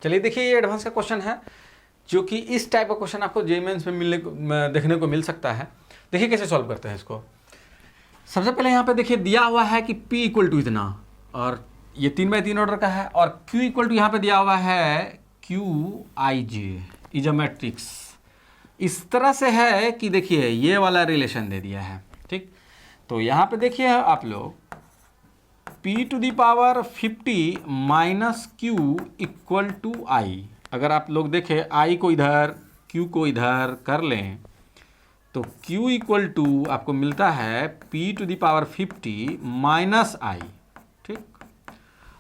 चलिए देखिए, ये एडवांस का क्वेश्चन है जो कि इस टाइप का क्वेश्चन आपको जेईई मेंस में देखने को मिल सकता है। देखिए कैसे सॉल्व करते हैं इसको। सबसे पहले यहाँ पे देखिए दिया हुआ है कि P इक्वल टू इतना, और ये 3x3 ऑर्डर का है, और Q इक्वल टू यहाँ पे दिया हुआ है QIJ इज अ मैट्रिक्स। इस तरह से है कि देखिए ये वाला रिलेशन दे दिया है, ठीक। तो यहाँ पे देखिए आप लोग P to the power 50 minus Q equal to I। अगर आप लोग देखें I को इधर Q को इधर कर लें तो Q इक्वल टू आपको मिलता है P to the power 50 minus I, ठीक।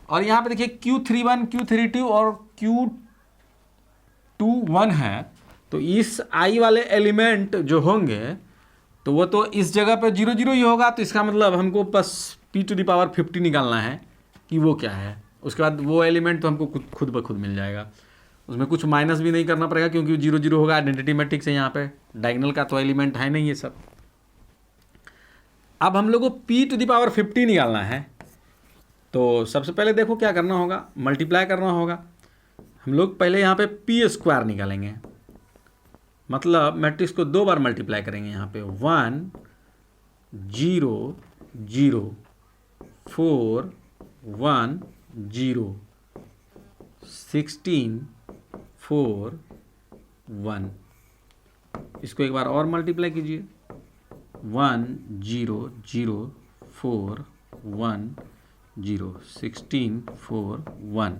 और यहाँ पे देखिए Q31 Q32 और Q21 है, तो इस I वाले एलिमेंट जो होंगे तो वो तो इस जगह पे 0 0 ही होगा। तो इसका मतलब हमको बस P टू दी पावर 50 निकालना है कि वो क्या है। उसके बाद वो एलिमेंट तो हमको खुद ब खुद मिल जाएगा, उसमें कुछ माइनस भी नहीं करना पड़ेगा क्योंकि 0 0 होगा। आइडेंटिटी मैट्रिक्स है, यहाँ पे डायगोनल का तो एलिमेंट है नहीं ये सब। अब हम लोग को P टू दी पावर 50 निकालना है, तो सबसे पहले देखो क्या करना होगा, मल्टीप्लाई करना होगा। हम लोग पहले यहाँ पे P स्क्वायर निकालेंगे, मतलब मैट्रिक्स को 2 बार मल्टीप्लाई करेंगे। यहाँ पे 1 0 0 4 1 0 16 4 1। इसको एक बार और मल्टीप्लाई कीजिए, 1 0 0 4 1 0 16 4 1।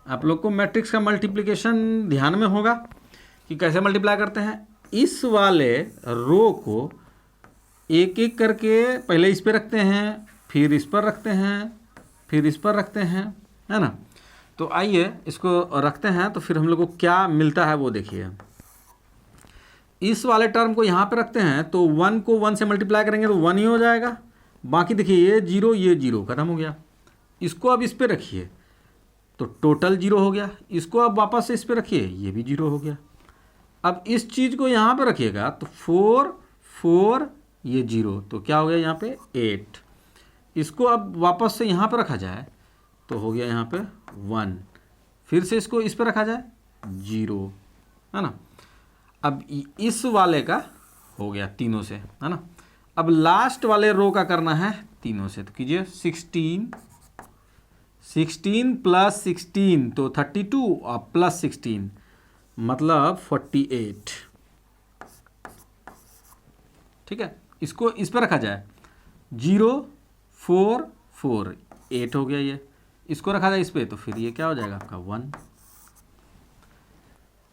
आप लोग को मैट्रिक्स का मल्टीप्लिकेशन ध्यान में होगा कि कैसे मल्टीप्लाई करते हैं। इस वाले रो को एक एक करके पहले इस पे रखते हैं, फिर इस पर रखते हैं, फिर इस पर रखते हैं, है ना। तो आइए इसको रखते हैं, तो फिर हम लोग को क्या मिलता है वो देखिए। इस वाले टर्म को यहाँ पे रखते हैं तो 1 को 1 से मल्टीप्लाई करेंगे तो 1 ही हो जाएगा। बाकी देखिए ये 0 खत्म हो गया। इसको अब इस पे रखिए तो टोटल 0 हो गया। इसको अब वापस से इस पे रखिए, ये भी 0 हो गया। अब इस चीज़ को यहाँ पे रखिएगा तो 4 4 ये 0, तो क्या हो गया यहाँ पे 8। इसको अब वापस से यहाँ पे रखा जाए तो हो गया यहाँ पे 1। फिर से इसको इस पे रखा जाए 0, है ना। अब इस वाले का हो गया तीनों से, है ना। अब लास्ट वाले रो का करना है तीनों से, तो कीजिए 16 प्लस 16 तो 32 और प्लस 16 मतलब 48, ठीक है। इसको इस पर रखा जाए 0 4 4 8 हो गया ये। इसको रखा जाए इस पे तो फिर ये क्या हो जाएगा आपका 1।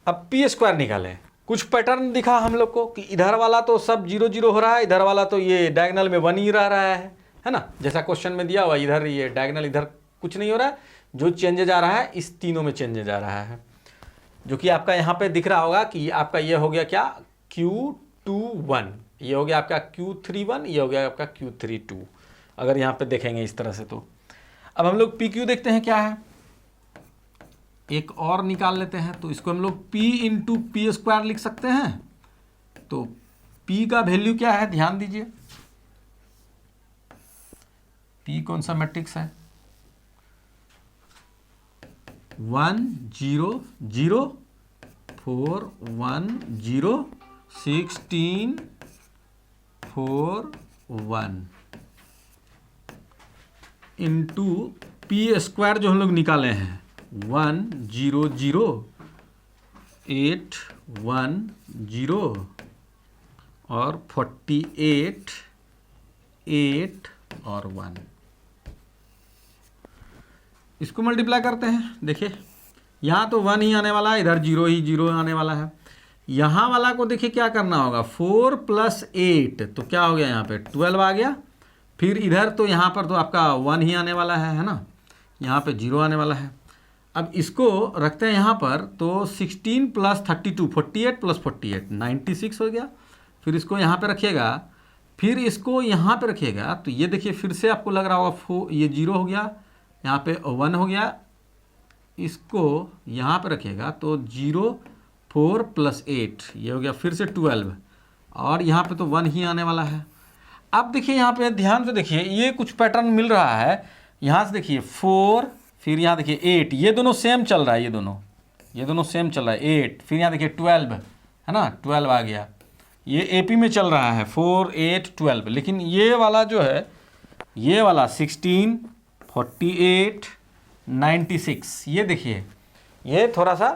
अब P स्क्वायर निकालें। कुछ पैटर्न दिखा हम लोग को कि इधर वाला तो सब 0 0 हो रहा है, इधर वाला तो ये डायगोनल में 1 ही रह रहा है ना। जैसा क्वेश्चन में दिया हुआ, इधर ये डायगोनल इधर कुछ नहीं हो रहा है, जो चेंजेज आ रहा है इस तीनों में चेंजेज आ रहा है, जो कि आपका यहाँ पे दिख रहा होगा कि आपका ये हो गया क्या Q21, ये हो गया आपका Q31, ये हो गया आपका Q32। अगर यहाँ पे देखेंगे इस तरह से तो अब हम लोग PQ देखते हैं क्या है। एक और निकाल लेते हैं, तो इसको हम लोग P इंटू P स्क्वायर लिख सकते हैं। तो P का वैल्यू क्या है ध्यान दीजिए। P कौन सा मैट्रिक्स है, 1 0 0 4 1 0 16 4 1 इंटू P स्क्वायर जो हम लोग निकाले हैं 1 0 0 8 1 0 और 48 8 और 1। इसको मल्टीप्लाई करते हैं। देखिए यहाँ तो 1 ही आने वाला है, इधर 0 ही 0 आने वाला है। यहाँ वाला को देखिए क्या करना होगा, 4 प्लस 8 तो क्या हो गया यहाँ पे 12 आ गया। फिर इधर तो यहाँ पर तो आपका 1 ही आने वाला है ना, यहाँ पे 0 आने वाला है। अब इसको रखते हैं यहाँ पर, तो 16 प्लस 32 48 प्लस 48 96 हो गया। फिर इसको यहाँ पे रखिएगा, फिर इसको यहाँ पे रखिएगा, तो ये देखिए फिर से आपको लग रहा होगा ये 0 हो गया, यहाँ पे 1 हो गया। इसको यहाँ पे रखिएगा तो 0 4 प्लस 8 ये हो गया फिर से 12, और यहाँ पे तो 1 ही आने वाला है। अब देखिए यहाँ पे ध्यान से देखिए, ये कुछ पैटर्न मिल रहा है। यहाँ से देखिए 4, फिर यहाँ देखिए 8, ये दोनों सेम चल रहा है, ये दोनों ये दोनों सेम चल रहा है 8, फिर यहाँ देखिए 12 है ना, 12 आ गया, ये AP में चल रहा है 4, 8, 12। लेकिन ये वाला जो है, ये वाला 16, 48, 96, ये देखिए ये थोड़ा सा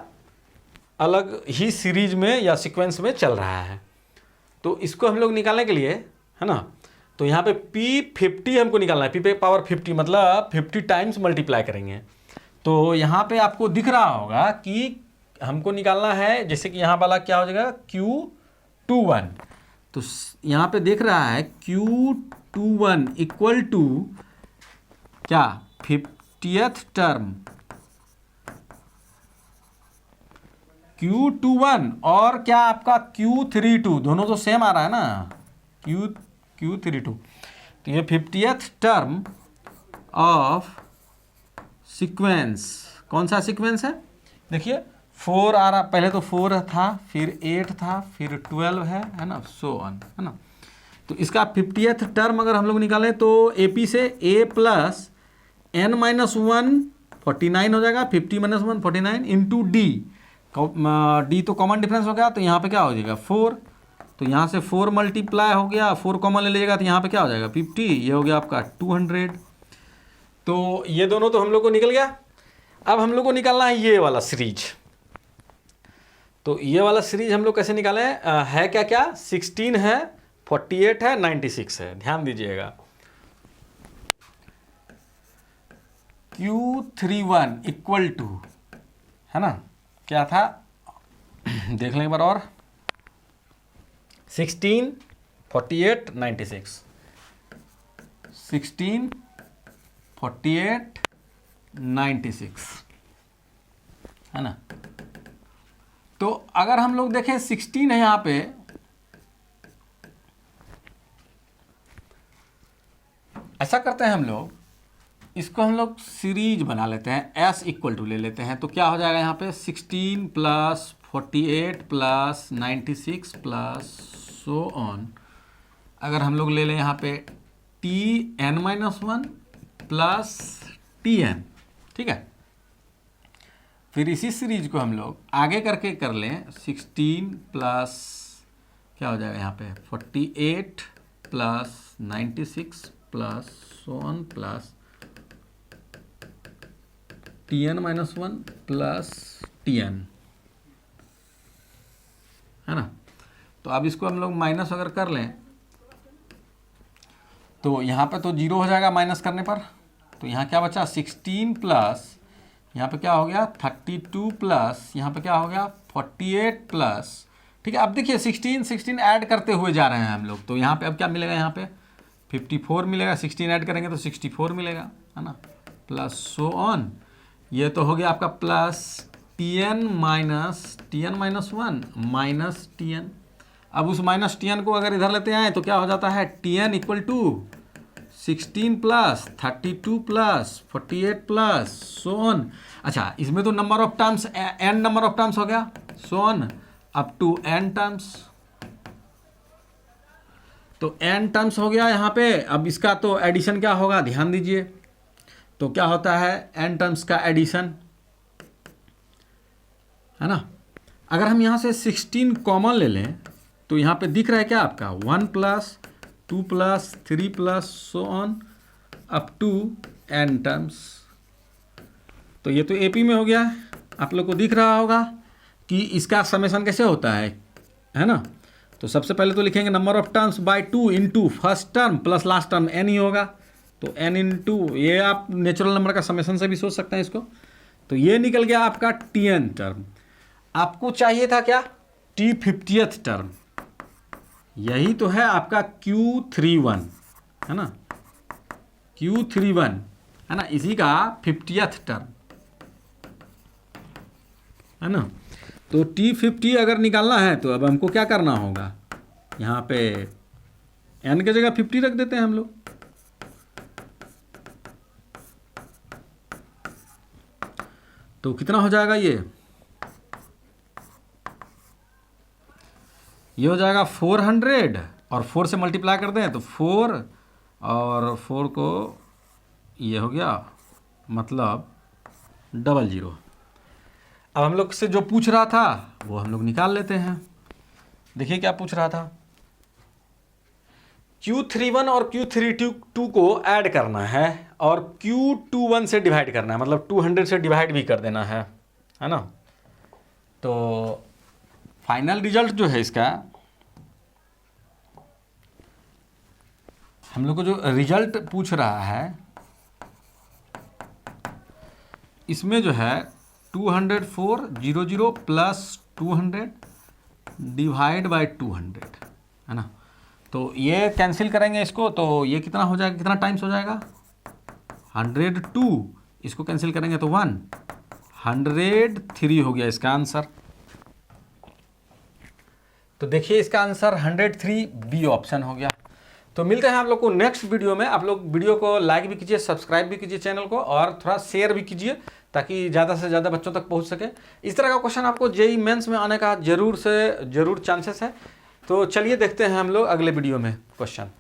अलग ही सीरीज में या सीक्वेंस में चल रहा है। तो इसको हम लोग निकालने के लिए, है ना, तो यहाँ पे P50 हमको निकालना है, P पे पावर 50 मतलब 50 टाइम्स मल्टीप्लाई करेंगे। तो यहाँ पे आपको दिख रहा होगा कि हमको निकालना है, जैसे कि यहाँ वाला क्या हो जाएगा Q21, तो यहाँ पे देख रहा है Q21 इक्वल टू क्या 50th टर्म Q21 और क्या आपका Q32, दोनों तो सेम आ रहा है ना, Q32, तो ये 50th टर्म ऑफ सीक्वेंस, कौन सा सीक्वेंस है, देखिए 4 आ रहा, पहले तो 4 था, फिर 8 था, फिर 12 है ना, सो ऑन, है ना। तो इसका 50th टर्म अगर हम लोग निकालें तो AP से A प्लस n-1 49 हो जाएगा, 50 - 1 49 इंटू D, D तो कॉमन डिफरेंस हो गया, तो यहाँ पे क्या हो जाएगा 4, तो यहाँ से 4 मल्टीप्लाई हो गया, 4 कॉमन ले लीजिएगा तो यहाँ पे क्या हो जाएगा 50, ये हो गया आपका 200। तो ये दोनों तो हम लोग को निकल गया। अब हम लोग को निकालना है ये वाला सीरीज। तो ये वाला सीरीज हम लोग कैसे निकालें, है क्या क्या 16 है, 48 है, 96 है, ध्यान दीजिएगा। Q31 इक्वल टू, है ना, क्या था देख लें एक बार और, 16, 48, 96, 16, 48, 96, है ना। तो अगर हम लोग देखें 16 है यहाँ पे, ऐसा करते हैं हम लोग, इसको हम लोग सीरीज बना लेते हैं, S इक्वल टू ले लेते हैं, तो क्या हो जाएगा यहाँ पे 16 plus 48 plus 96 plus so on. अगर हम लोग ले लें यहाँ पे Tn-1 प्लस Tn, ठीक है, फिर इसी सीरीज को हम लोग आगे करके कर लें, 16 प्लस क्या हो जाएगा यहाँ पे 48 plus 96 plus so on plus Tn-1 plus Tn, है ना। तो अब इसको हम लोग माइनस अगर कर लें तो यहाँ पे तो 0 हो जाएगा माइनस करने पर, तो यहाँ क्या बचा 16 प्लस यहाँ पे क्या हो गया 32 प्लस यहाँ पे क्या हो गया 48 प्लस, ठीक है। अब देखिए 16 ऐड करते हुए जा रहे हैं हम लोग, तो यहाँ पे अब क्या मिलेगा, यहाँ पे 54 मिलेगा, 16 ऐड करेंगे तो 64 मिलेगा, है ना, प्लस सो ऑन। ये तो हो गया आपका plus Tn minus 1 minus Tn। अब उस माइनस Tn को अगर इधर लेते हैं तो क्या हो जाता है Tn equal to 16 plus 32 plus 48 plus so on. अच्छा, इसमें तो number of terms n number of terms हो गया, so on up to n terms, तो n टर्म्स हो गया यहाँ पे। अब इसका तो एडिशन क्या होगा, ध्यान दीजिए, तो क्या होता है n टर्म्स का एडिशन, है ना। अगर हम यहाँ से 16 कॉमन ले लें तो यहाँ पे दिख रहा है क्या आपका 1 plus 2 plus 3 plus so on up to n terms. तो ये तो AP में हो गया है, आप लोग को दिख रहा होगा कि इसका समेशन कैसे होता है ना। तो सबसे पहले तो लिखेंगे number of terms by 2 into first term plus last term n ही होगा, तो n इंटू, ये आप नेचुरल नंबर का समेशन से भी सोच सकते हैं इसको। तो ये निकल गया आपका Tn टर्म। आपको चाहिए था क्या T50th टर्म, यही तो है आपका Q31, है ना, Q31 है ना, इसी का 50th टर्म, है ना। तो T50 अगर निकालना है तो अब हमको क्या करना होगा, यहाँ पे n की जगह 50 रख देते हैं हम लोग। तो कितना हो जाएगा, ये हो जाएगा 400 और 4 से मल्टीप्लाई कर दें तो 4 और 4 को ये हो गया मतलब 00। अब हम लोग से जो पूछ रहा था वो हम लोग निकाल लेते हैं। देखिए क्या पूछ रहा था, Q31 और Q32 को ऐड करना है और Q21 से डिवाइड करना है, मतलब 200 से डिवाइड भी कर देना है ना। तो फाइनल रिजल्ट जो है इसका, हम लोग को जो रिजल्ट पूछ रहा है इसमें जो है 20400 प्लस 200 डिवाइड बाई 200 है ना। तो ये कैंसिल करेंगे इसको, तो ये कितना हो जाएगा, कितना टाइम्स हो जाएगा 102, इसको कैंसिल करेंगे तो 1, 103 हो गया इसका आंसर। तो देखिए इसका आंसर 103 बी ऑप्शन हो गया। तो मिलते हैं आप लोग को नेक्स्ट वीडियो में। आप लोग वीडियो को लाइक भी कीजिए, सब्सक्राइब भी कीजिए चैनल को, और थोड़ा शेयर भी कीजिए ताकि ज़्यादा से ज़्यादा बच्चों तक पहुंच सके। इस तरह का क्वेश्चन आपको जेईई मेंस में आने का जरूर चांसेस है। तो चलिए देखते हैं हम लोग अगले वीडियो में क्वेश्चन।